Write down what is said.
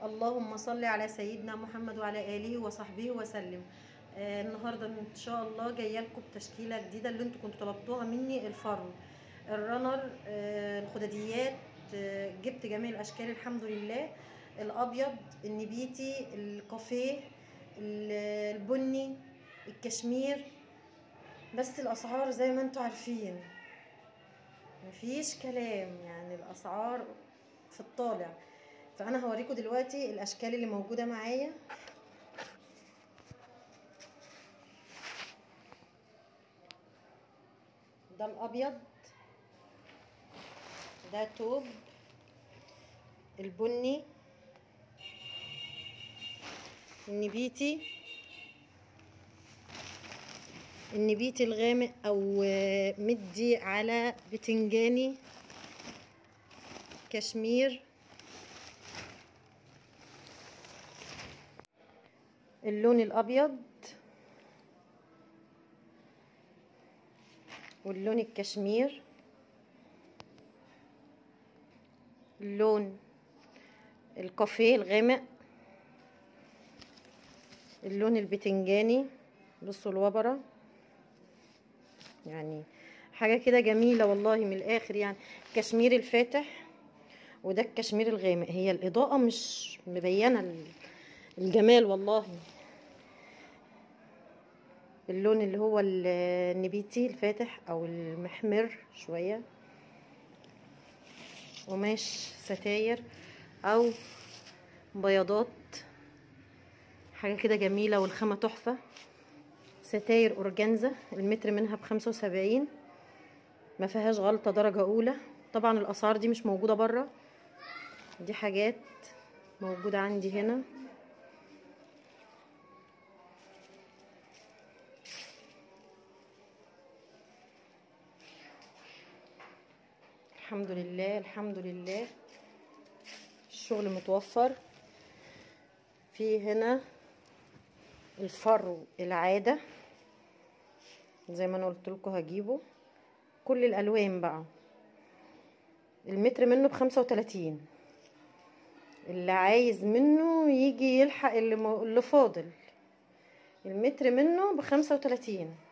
اللهم صل على سيدنا محمد وعلى آله وصحبه وسلم. النهارده ان شاء الله جايه لكم بتشكيله جديده اللي انتوا كنتوا طلبتوها مني، الفرو، الرنر، الخداديات. جبت جميع الاشكال الحمد لله، الابيض، النبيتي، الكافيه، البني، الكشمير. بس الاسعار زي ما انتوا عارفين مفيش كلام، يعني الاسعار في الطالع. فانا هوريكم دلوقتي الاشكال اللي موجوده معايا. ده الابيض، ده توب، البني، النبيتي الغامق او مدي على بتنجاني، كشمير، اللون الابيض واللون الكشمير، اللون الكافيه الغامق، اللون البتنجاني. بصوا الوبرة، يعني حاجة كده جميلة والله من الاخر. يعني الكشمير الفاتح وده الكشمير الغامق، هي الاضاءة مش مبينة الجمال والله. اللون اللي هو النبيتي الفاتح او المحمر شوية، قماش ستاير او بياضات، حاجة كده جميلة والخامة تحفة. ستاير اورجانزا، المتر منها ب75، ما فيهاش غلطة، درجة اولى. طبعا الاسعار دي مش موجودة برا، دي حاجات موجودة عندي هنا. الحمد لله الحمد لله، الشغل متوفر. في هنا الفرو العادة زي ما انا قلت لكم هجيبه كل الالوان بقى، المتر منه ب35. اللي عايز منه يجي يلحق اللي فاضل، المتر منه ب35.